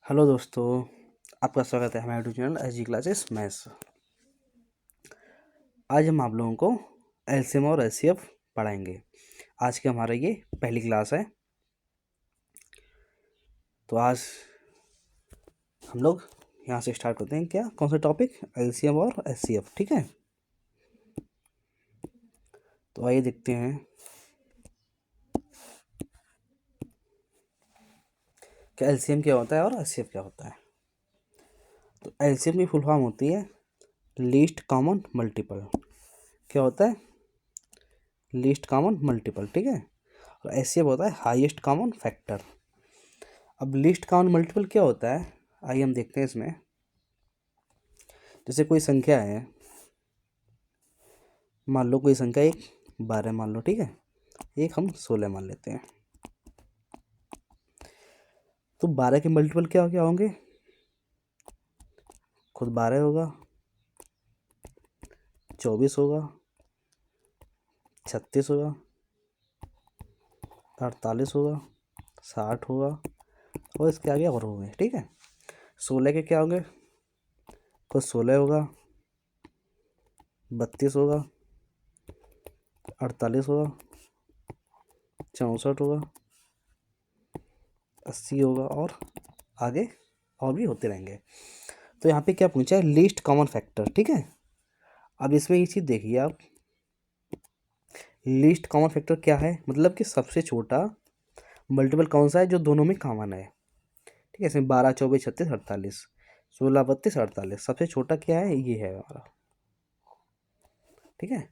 Hello दोस्तों, आपका स्वागत है हमारे YouTube channel SG classes maths. आज हम आप लोगों को एलसीएम और एचसीएफ पढ़ाएंगे। आज की हमारा ये पहली क्लास है। तो आज हम लोग यहाँ से स्टार्ट करते हैं। क्या कौन सा टॉपिक? एलसीएम और एचसीएफ। ठीक है, तो आइए देखते हैं कि एलसीएम क्या होता है और एचसीएफ क्या होता है। तो एलसीएम की फुल फॉर्म होती है लीस्ट कॉमन मल्टीपल। क्या होता है? Least common multiple. ठीक है, और एचसीएफ होता है हाईएस्ट कॉमन फैक्टर। अब लीस्ट कॉमन मल्टीपल क्या होता है, आइए हम देखते हैं इसमें। जैसे कोई संख्या है, मान लो कोई संख्या 12 मान लो। ठीक है, एक हम 16 मान लेते हैं। तो 12 के मल्टीपल क्या क्या होंगे? खुद 12 होगा, 24 होगा, 36 होगा, 48 होगा, 60 होगा, और इसके आगे और होंगे। ठीक है, 16 के क्या होंगे? खुद 16 होगा, 32 होगा, 48 होगा, 64 होगा, 80 होगा, और आगे और भी होते रहेंगे। तो यहाँ पे क्या पूछा है? Least common factor. ठीक है, अब इसमें ये चीज़ देखिए आप, लीस्ट कॉमन फैक्टर क्या है? मतलब कि सबसे छोटा मल्टीपल कौन सा है जो दोनों में कॉमन है। ठीक है, इसमें 12, 24, 36, 48, 16, 32, 48, सबसे छोटा क्या है? ये है हमारा। ठीक है,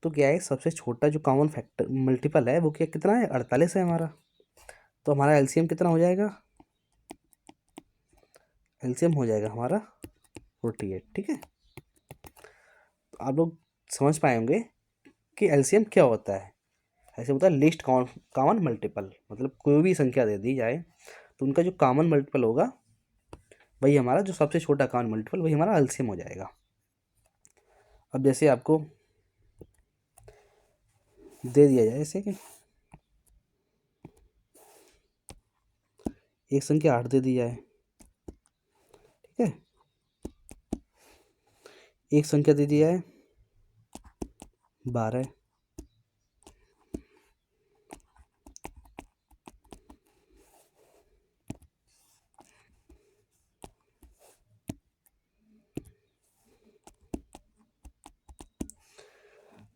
तो क्या है, सबसे छोटा जो कॉमन फैक्टर मल्टीपल है वो क्या कितना है? 48 है हमारा। तो हमारा एलसीएम कितना हो जाएगा? एलसीएम हो जाएगा हमारा 48। ठीक है, तो आप लोग समझ पाए होंगे कि एलसीएम क्या होता है। ऐसे होता है लिस्ट कॉमन मल्टीपल, मतलब कोई भी संख्या दे दी जाए तो उनका जो कॉमन मल्टीपल होगा वही हमारा, जो सबसे छोटा कॉमन मल्टीपल वही हमारा एलसीएम हो जाएगा। अब जैसे आपको दे दिया जाए, जैसे कि एक संख्या 8 दे दी जाए। ठीक है, एक संख्या दे दी जाए 12।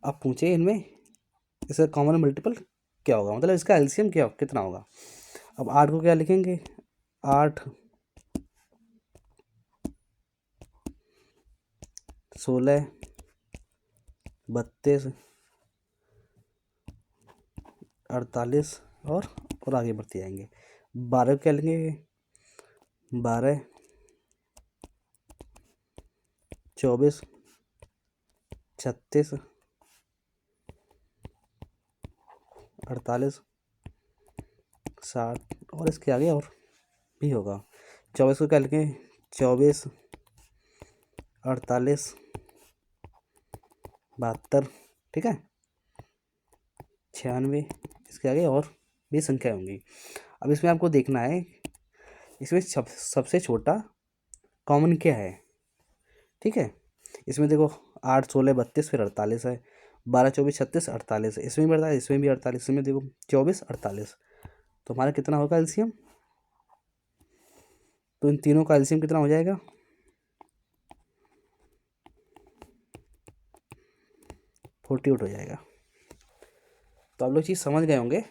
अब पूछे इनमें इसका कॉमन मल्टीपल क्या होगा, मतलब इसका एलसीएम क्या कितना होगा। अब 8 को क्या लिखेंगे? 8, 16, 32, 48, और आगे बढ़ते जाएंगे। 12 को क्या लेंगे? 12, 24, 36, 48, 60, और इसके आगे और भी होगा। 24 को क्या लिखेंगे? 24, 48, 72। ठीक है, 96, इसके आगे और भी संख्या होंगी। अब इसमें आपको देखना है इसमें सबसे छोटा कॉमन क्या है। ठीक है, इसमें देखो 8, 16, 32, फिर 48 है, 12, 24, 36, 48 है, इसमें भी 48, इसमें भी 48, इसमें देखो 24, 48। तो हमारा कितना होगा एलसीएम? तो इन तीनों का एलसीएम कितना हो जाएगा? 48 हो जाएगा। तो आप लोग चीज़ समझ गए होंगे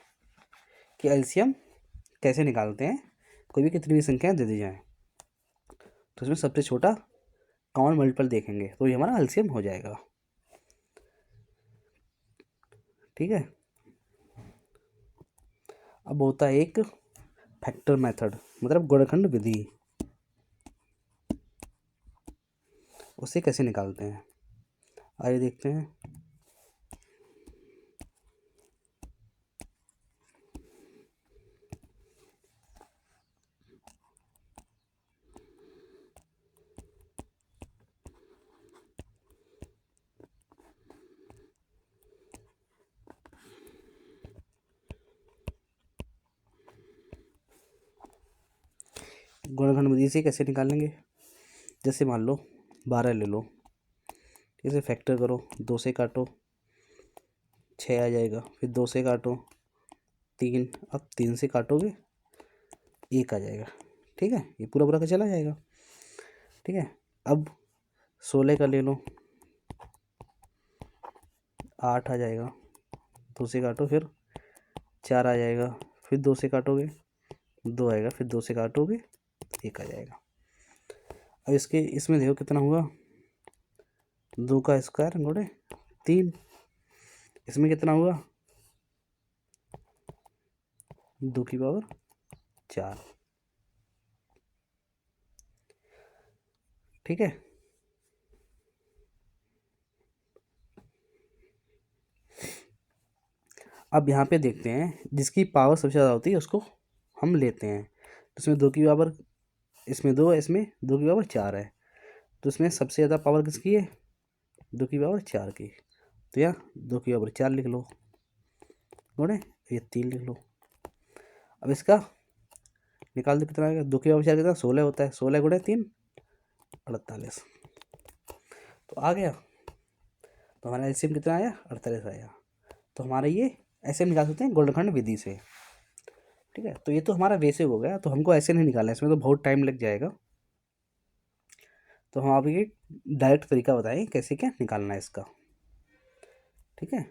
कि एलसीएम कैसे निकालते हैं। कोई भी कितनी भी संख्याएं दे दी जाए तो इसमें सबसे छोटा कॉमन मल्टीपल देखेंगे तो ये हमारा एलसीएम हो जाएगा। ठीक है, अब होता है एक फैक्टर मेथड, मतलब गुणनखंड विधि। उसे कैसे निकालते हैं आइए देखते हैं। गुणनखंड विधि से कैसे निकालेंगे, जैसे मान लो 12 ले लो, इसे फैक्टर करो, 2 से काटो 6 आ जाएगा, फिर 2 से काटो 3, अब 3 से काटोगे 1 आ जाएगा। ठीक है, ये पूरा पूरा का चला जाएगा। ठीक है, अब 16 का ले लो, 8 आ जाएगा, 2 से काटो फिर 4 आ जाएगा, फिर 2 से काटोगे 2 आएगा, फिर 2 से काटोगे 1 आ जाएगा। अब इसमें देखो कितना हुआ, 2 का स्क्वायर गुणे 3, इसमें कितना हुआ 2 की पावर 4। ठीक है, अब यहाँ पे देखते हैं जिसकी पावर सबसे ज़्यादा होती है उसको हम लेते हैं। तो इसमें 2 की पावर, इसमें 2 है, इसमें 2 की पावर 4 है, तो इसमें सबसे ज़्यादा पावर किसकी है, 2 की पावर 4 की। तो यहाँ 2 की पावर 4 लिख लो, गुणे ये 3 लिख लो। अब इसका निकाल दो, कितना आएगा, 2 की पावर 4 कितना 16 होता है, 16 गुणे 3 48। तो आ गया, तो हमारा एलसीएम कितना आया 48 आया। तो हमारा ये ऐसे हम निकाल सकते हैं गुणनखंड विधि से। ठीक है, तो ये तो हमारा बेसिक हो गया, तो हमको ऐसे नहीं निकालना है, इसमें तो बहुत टाइम लग जाएगा। तो हम आपको ये डायरेक्ट तरीका बताएं कैसे क्या निकालना है इसका। ठीक है,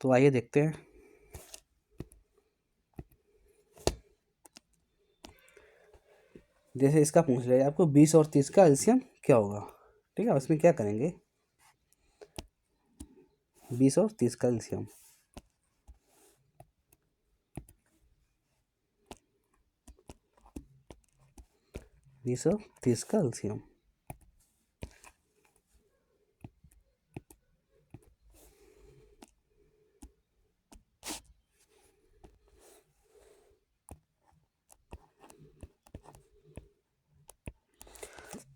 तो आइए देखते हैं। जैसे इसका पूछ रहे हैं आपको 20 और 30 का एलसीएम क्या होगा। ठीक है, उसमें क्या करेंगे, 20 और 30 का एलसीएम, बीस और 30 का एलसीएम।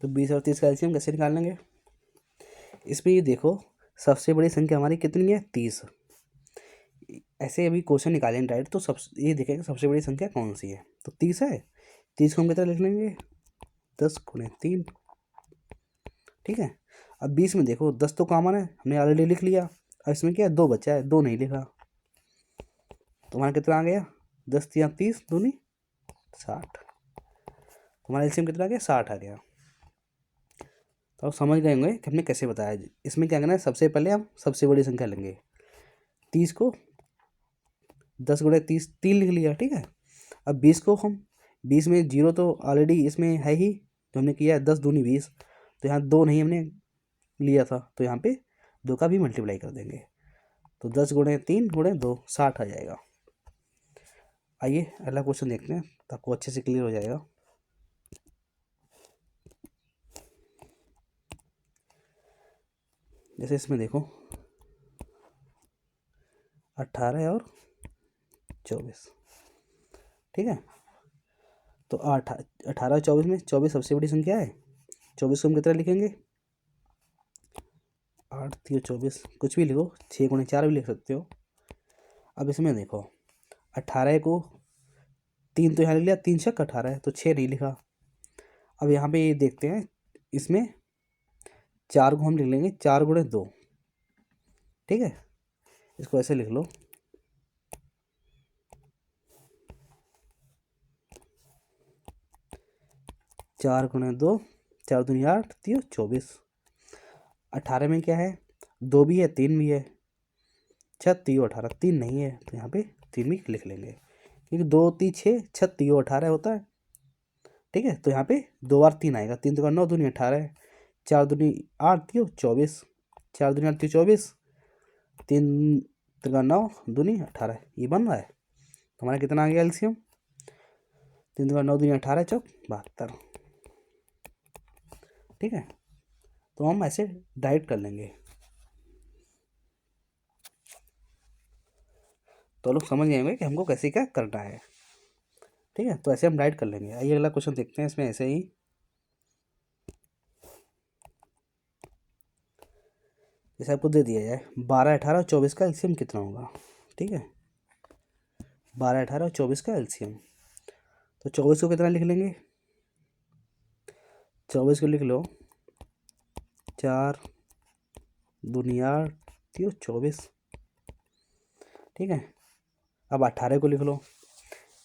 तो 20 और 30 का एलसीएम कैसे निकाल लेंगे, इसमें ये देखो सबसे बड़ी संख्या हमारी कितनी है 30। ऐसे अभी क्वेश्चन निकालेंगे डायरेक्ट, तो सब ये देखेंगे सबसे बड़ी संख्या कौन सी है, तो 30 है। 30 को हम कितना लिख लेंगे 10 गुणे 3। ठीक है, अब 20 में देखो 10 तो कॉमन है, हमने ऑलरेडी लिख लिया। अब इसमें क्या है 2 बचा है, 2 नहीं लिखा, तो हमारा कितना आ गया 10 या 30 दूनी 60। हमारा एलसीएम कितना आ गया 60 आ गया। तो आप समझ गए होंगे कि हमने कैसे बताया। इसमें क्या करना है, सबसे पहले हम सबसे बड़ी संख्या लेंगे, 30 को 10 गुणे 30 3 लिख लिया। ठीक है, अब 20 को हम 20 में जीरो तो ऑलरेडी इसमें है ही, जो हमने किया है 10 दूनी 20, तो यहाँ 2 नहीं हमने लिया था, तो यहाँ पे 2 का भी मल्टीप्लाई कर देंगे, तो 10 गुणे 3 गुणे 2 60 आ जाएगा। आइए अगला क्वेश्चन देखते हैं, तो आपको अच्छे से क्लियर हो जाएगा। जैसे इसमें देखो 18 और 24। ठीक है, तो 18 और 24 में 24 सबसे बड़ी संख्या है, 24 को हम कितना लिखेंगे 8 3 24, कुछ भी लिखो, 6 गुणे 4 भी लिख सकते हो। अब इसमें देखो 18 को 3 तो यहाँ लिख लिया, 3 छक 18 है, तो 6 नहीं लिखा। अब यहाँ पे ये देखते हैं, इसमें 4 को हम लिख लेंगे 4 गुणे 2। ठीक है, इसको ऐसे लिख लो, 4 गुणे 2, 4 दूनी 8 3 24। 18 में क्या है 2 भी है 3 भी है, 6 3 18, 3 नहीं है, तो यहाँ पे 3 भी लिख लेंगे, क्योंकि 2 3 6 6 3 18 होता है। ठीक है, तो यहाँ पे 2 बार 3 आएगा, 3 तो 9 दूनी 18 है, 4 दूनी 8 3 24, 4 दूनी 8 3 24, 3 तिरका 9 दूनी 18, ये बन रहा है। तो हमारा कितना आ गया एलसीएम, 3 तिरका 9 दूनी 18 चौक 72। ठीक है, तो हम ऐसे डाइट कर लेंगे, तो लोग समझ गए होंगे कि हमको कैसे क्या करना है। ठीक है, तो ऐसे हम डाइट कर लेंगे। आइए अगला क्वेश्चन देखते हैं, इसमें ऐसे ही जैसे आपको दे दिया जाए 12 18 और 24 का एलसीएम कितना होगा। ठीक है, 12 18 और 24 का एलसीएम, तो 24 को कितना लिख लेंगे, 24 को लिख लो 4 दूनी 8 तीय 24, ठीक है। अब 18 को लिख लो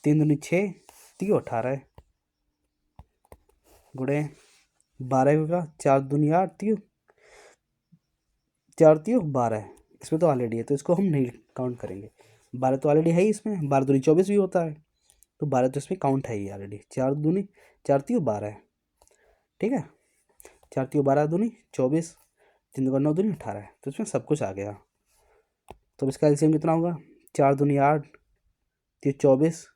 3 दूनी 6 तीय 18 गुणे 12 का 4 दूनी 8 तीय 4 तीय 12, इसमें तो ऑलरेडी है तो इसको हम नहीं काउंट करेंगे। 12 तो ऑलरेडी है ही इसमें, 12 दूनी 24 भी होता है, तो 12 तो इसमें काउंट है ही ऑलरेडी। 4 दूनी 4 तीय 12, ठीक है। 4 तीय 12 दूनी 24, 3 दूनी 9 दूनी 18, तो इसमें सब कुछ आ गया। तो इसका एलसीएम कितना होगा, 4 दूनी 8 तीय 24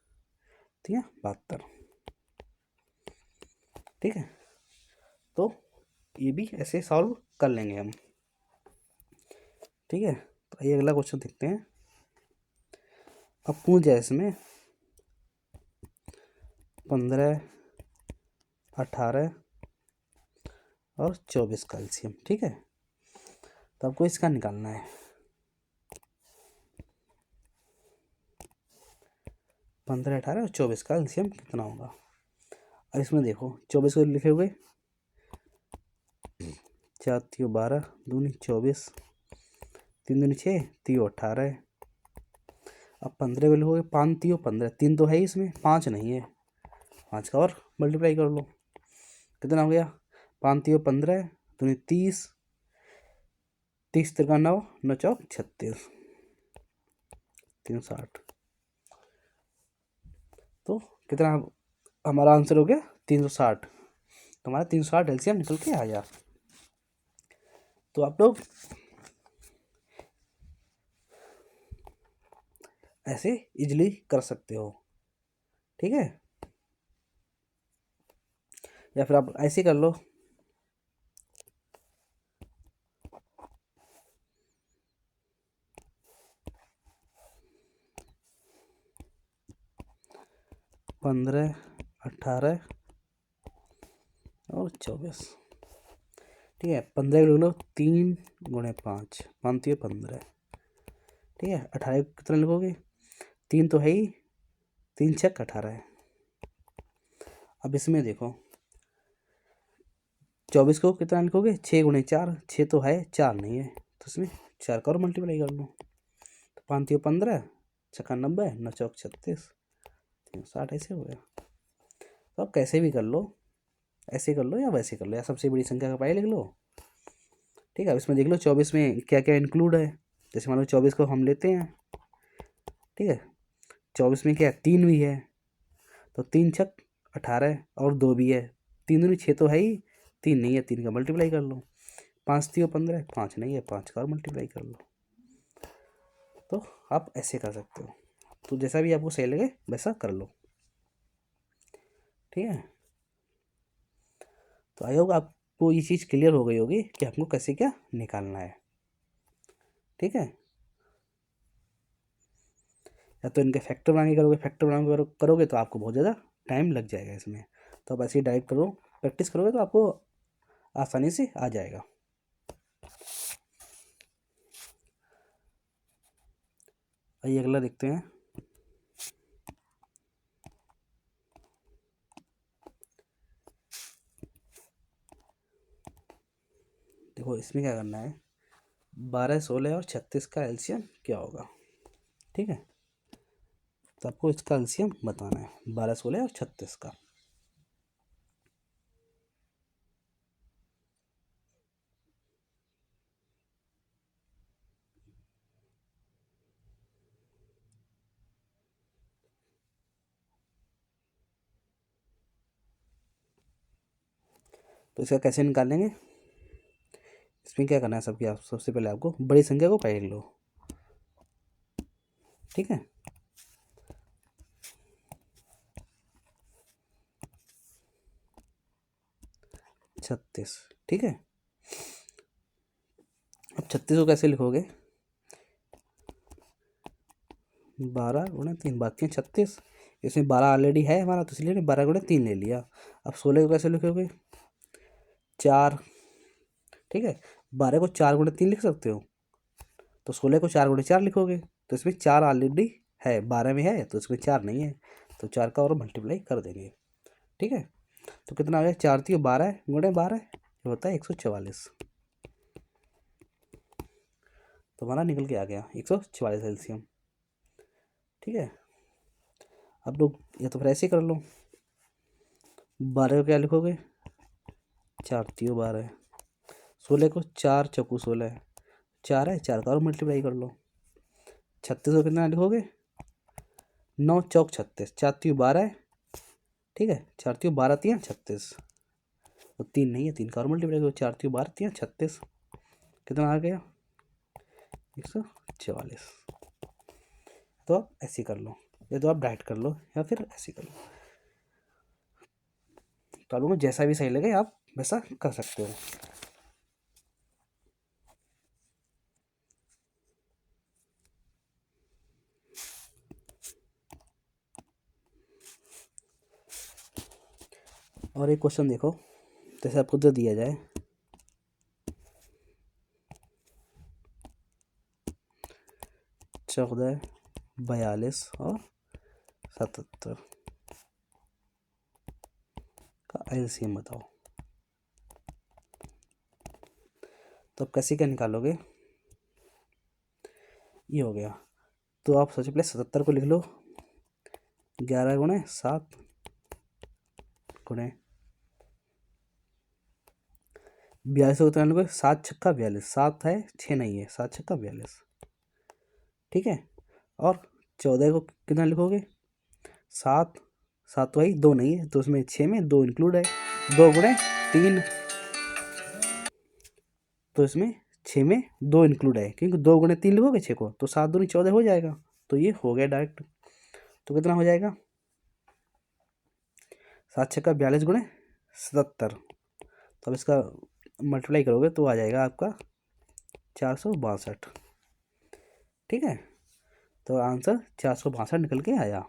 ठीक है 72, ठीक है। तो ये भी ऐसे सॉल्व कर लेंगे हम, ठीक है। तो आइए अगला क्वेश्चन देखते हैं। अब पूछ जाए इसमें 15 18 और 24 का एलसीएम, ठीक है। तो आपको इसका निकालना है। 15 18 और 24 का एलसीएम कितना होगा। और इसमें देखो 24 को लिखे हुए 4 तीय 12 दूनी 24, 3 दूनी 6 तीय 18। अब 15 को लिखोगे 5 तीय 15, 3 तो है ही इसमें, 5 नहीं है, 5 का और मल्टीप्लाई कर लो, कितना हो गया 5 तीय 15 दूनी 30, 30 तिरका 9 9 चौक 36, 360। तो कितना हमारा आंसर हो गया 360। तो हमारा 360 एलसीएम निकल के आ गया। तो आप लोग ऐसे इजली कर सकते हो, ठीक है। या फिर आप ऐसे कर लो, पंद्रह 18 और 24, ठीक है। 15 लिख लो 3 गुणे 5, 5 तीय 15, ठीक है। 18 कितना लिखोगे, 3 तो है ही, 3 छक 18। अब इसमें देखो 24 को कितना लिखोगे 6 गुणे 4, 6 तो है 4 नहीं है, तो इसमें 4 का और मल्टीप्लाई कर लो। तो 5 तीय 15 छक्का 90 9 चौक 36, 360 ऐसे हो गया। तो आप कैसे भी कर लो, ऐसे कर लो या वैसे कर लो, या सबसे बड़ी संख्या का पाई लिख लो, ठीक है। अब इसमें देख लो 24 में क्या क्या इंक्लूड है। जैसे मान लो 24 को हम लेते हैं, ठीक है। 24 में क्या 3 भी है, तो 3 छक 18 और 2 भी है, 3 दूनी 6 तो है ही, 3 नहीं है, 3 का मल्टीप्लाई कर लो। 5 तीय 15, 5 नहीं है, 5 का और मल्टीप्लाई कर लो। तो आप ऐसे कर सकते हो, तो जैसा भी आपको सही लगे वैसा कर लो, ठीक है। तो आई होप आपको ये चीज़ क्लियर हो गई होगी कि हमको कैसे क्या निकालना है, ठीक है। या तो इनके फैक्टर बना के करोगे, फैक्टर बना के करोगे तो आपको बहुत ज़्यादा टाइम लग जाएगा इसमें। तो आप ऐसे ही डायरेक्ट करो, प्रैक्टिस करोगे तो आपको आसानी से आ जाएगा। आइए अगला देखते हैं। देखो इसमें क्या करना है, 12 16 और 36 का एलसीएम क्या होगा, ठीक है। तो आपको इसका एलसीएम बताना है 12 16 और 36 का। तो इसका कैसे निकालेंगे, इसमें क्या करना है सबकी, आप सबसे पहले आपको बड़ी संख्या को पहले लो, ठीक है। छत्तीस, ठीक है। अब 36 को कैसे लिखोगे, 12 गुणे 3, 36, इसमें 12 ऑलरेडी है हमारा तो इसलिए 12 गुणे 3 ले लिया। अब 16 को कैसे लिखोगे 4, ठीक है। 12 को 4 गुणे 3 लिख सकते हो, तो 16 को 4 गुणे 4 लिखोगे, तो इसमें 4 ऑलरेडी है, 12 में है तो इसमें 4 नहीं है, तो 4 का और मल्टीप्लाई कर देंगे। ठीक है, तो कितना हो गया, 4 3 12 गुणे 12 ये होता है 144। तो हमारा निकल के आ गया 144 एलसीएम। ठीक है, अब लोग या तो फिर ऐसे कर लो, 12 को क्या लिखोगे, 4 3 12, 16 को 4 चौकू 16, 4 है, 4 का और मल्टीप्लाई कर लो। 36 को कितना लिखोगे, 9 चौक 36, 4 3 12 है। ठीक है, 4 3 12 3 36, तो 3 नहीं है, 3 का और मल्टीप्लाई करो, 4 3 12 3 36, कितना आ गया 144। तो आप ऐसे कर लो, या तो आप डाइट कर लो या फिर ऐसे कर लो, तो आप लोगों को जैसा भी सही लगे आप वैसा कर सकते हो। और एक क्वेश्चन देखो, जैसे आपको दे दिया जाए 14 42 और 77 का एलसीएम बताओ, तो आप कैसे क्या निकालोगे। ये हो गया, तो आप सबसे पहले 77 को लिख लो, 11 गुणे 7 गुणे 42 को कितना लिखोगे, 7 छक्का 42, 7 है 6 नहीं है, 7 छक्का 42। ठीक है, और 14 को कितना लिखोगे, 7 7 तो भाई 2 नहीं है, तो उसमें 6 में 2 इंक्लूड है, 2 गुणे 3, तो इसमें 6 में 2 इंक्लूड है, क्योंकि 2 गुणे 3 लिखोगे 6 को, तो 7 दूनी 14 हो जाएगा, तो ये हो गया डायरेक्ट। तो कितना हो जाएगा, 7 छक्का 42 गुणे 77, तो अब इसका मल्टीप्लाई करोगे तो आ जाएगा आपका 462। ठीक है, तो आंसर 462 निकल के आया।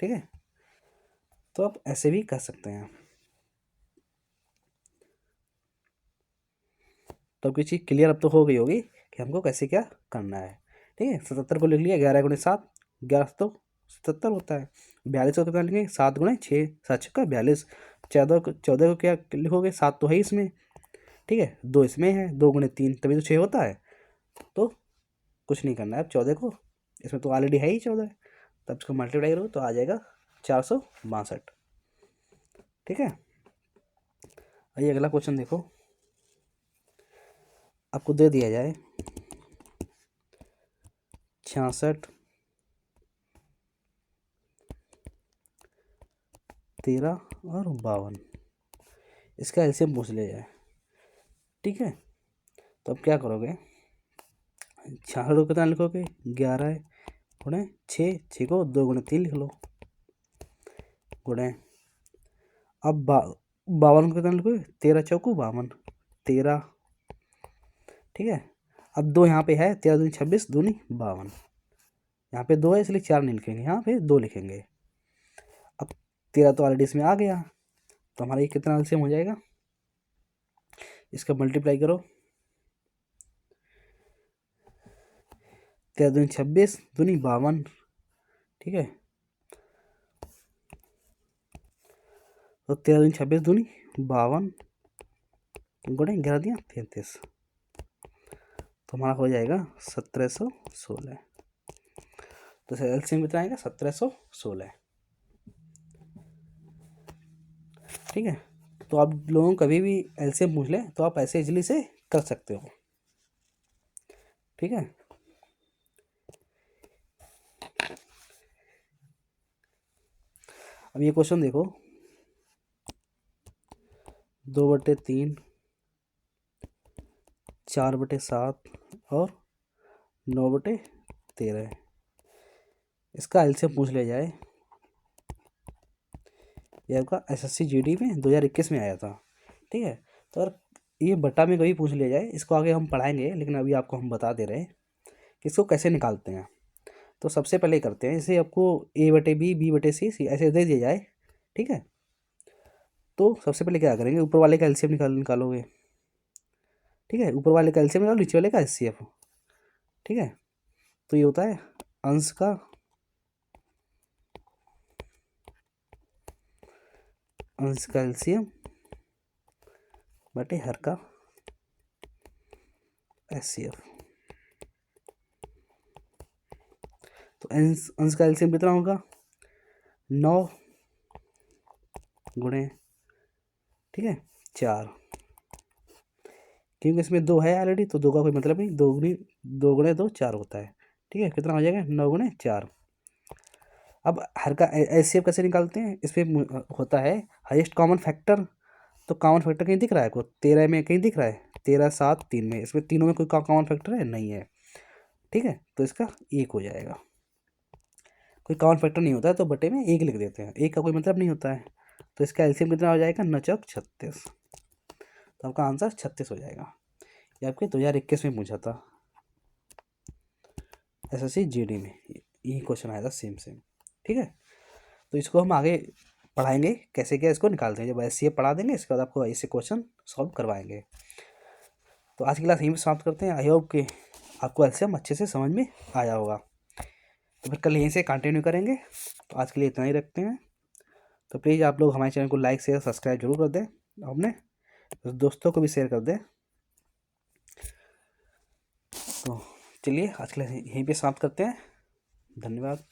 ठीक है, तो आप ऐसे भी कर सकते हैं। तो आपकी चीज़ क्लियर अब तो हो गई होगी कि हमको कैसे क्या करना है। ठीक है, 77 को लिख लिया, 11 गुणे 7, 11 तो 77 होता है। 42 को कितना लिखेंगे, 7 गुणे 6, 7 छक्का 42, 14 को क्या लिखोगे, 7 तो है इसमें। ठीक है, 2 इसमें है, 2 गुणे 3 तभी तो 6 होता है, तो कुछ नहीं करना है अब 14 को, इसमें तो ऑलरेडी है ही 14, तब इसको मल्टीप्लाई करो तो आ जाएगा 462। ठीक है, आइए अगला क्वेश्चन देखो, आपको दे दिया जाए 66 13 और 52, इसका एलसीएम पूछ लिया जाए। ठीक है, तो अब क्या करोगे, 66 को कितना लिखोगे, 11 गुणे 6, 6 को 2 गुणे 3 लिख लो, गुणे अब 52 को कितना लिखोगे, 13 चौकू 52, 13। ठीक है, अब 2 यहाँ पे है, 13 दूनी 26 दूनी 52, यहाँ पे 2 है इसलिए 4 नहीं लिखेंगे, यहाँ पे 2 लिखेंगे। अब 13 तो ऑलरेडी इसमें आ गया, तो हमारा ये कितना एलसीएम हो जाएगा, इसका मल्टीप्लाई करो, 13 दूनी 26 दूनी 52। ठीक है, तो 13 दूनी 26 दूनी 52 गुणे 11 दिया 33, तो हमारा हो जाएगा 1716। तो एलसीएम कितना आएगा, 1716। ठीक है, तो आप लोगों को कभी भी एलसीएम पूछ ले तो आप ऐसे इजली से कर सकते हो। ठीक है, अब ये क्वेश्चन देखो, 2/3, 4/7 और 9/13, इसका एलसीएम पूछ लिया जाए। ये आपका एसएससी जीडी में 2021 में आया था। ठीक है, तो अगर ये बट्टा में कभी पूछ लिया जाए, इसको आगे हम पढ़ाएंगे, लेकिन अभी आपको हम बता दे रहे हैं कि इसको कैसे निकालते हैं। तो सबसे पहले करते हैं, इसे आपको A/B, B/C ऐसे दे दिया जाए। ठीक है, तो सबसे पहले क्या करेंगे, ऊपर वाले का एलसीएम निकालोगे। ठीक है, ऊपर वाले का एलसीएम निकालो, नीचे वाले का एचसीएफ। ठीक है, तो ये होता है अंश का एलसीएम बटे हर का एचसीएफ। तो अंश का एलसीएम कितना होगा, 9 गुणे, ठीक है, 4, क्योंकि इसमें 2 है ऑलरेडी, तो 2 का कोई मतलब नहीं, 2 गुणे 2 4 होता है। ठीक है, कितना हो जाएगा, 9 गुणे 4। अब हर का एचसीएफ कैसे निकालते हैं, इसमें होता है हाईएस्ट कॉमन फैक्टर। तो कॉमन फैक्टर कहीं दिख रहा है को, 13 में कहीं दिख रहा है, 13 7 3 में, इसमें तीनों में कोई कॉमन फैक्टर है नहीं है। ठीक है, तो इसका 1 हो जाएगा। कोई कॉमन फैक्टर नहीं होता है तो बटे में 1 लिख देते हैं, 1 का कोई मतलब नहीं होता है। तो इसका एलसीएम कितना हो जाएगा, 9 चौक 36। तो आपका आंसर 36 हो जाएगा। ये आपके 2021 में पूछा था एसएससी जीडी में, यही क्वेश्चन आया था सेम। ठीक है, तो इसको हम आगे पढ़ाएंगे कैसे क्या इसको निकालते हैं, जब ऐसे पढ़ा देंगे इसके बाद आपको ऐसे क्वेश्चन सॉल्व करवाएंगे। तो आज की क्लास यहीं पर समाप्त करते हैं। आई होप कि आपको एलसीएम अच्छे से समझ में आया होगा। तो फिर कल यहीं से कंटिन्यू करेंगे। तो आज के लिए इतना ही रखते हैं। तो प्लीज़ आप लोग हमारे चैनल को लाइक शेयर सब्सक्राइब जरूर कर दें, अपने दोस्तों को भी शेयर कर दें। तो चलिए आज के लिए यहीं पे समाप्त करते हैं। धन्यवाद।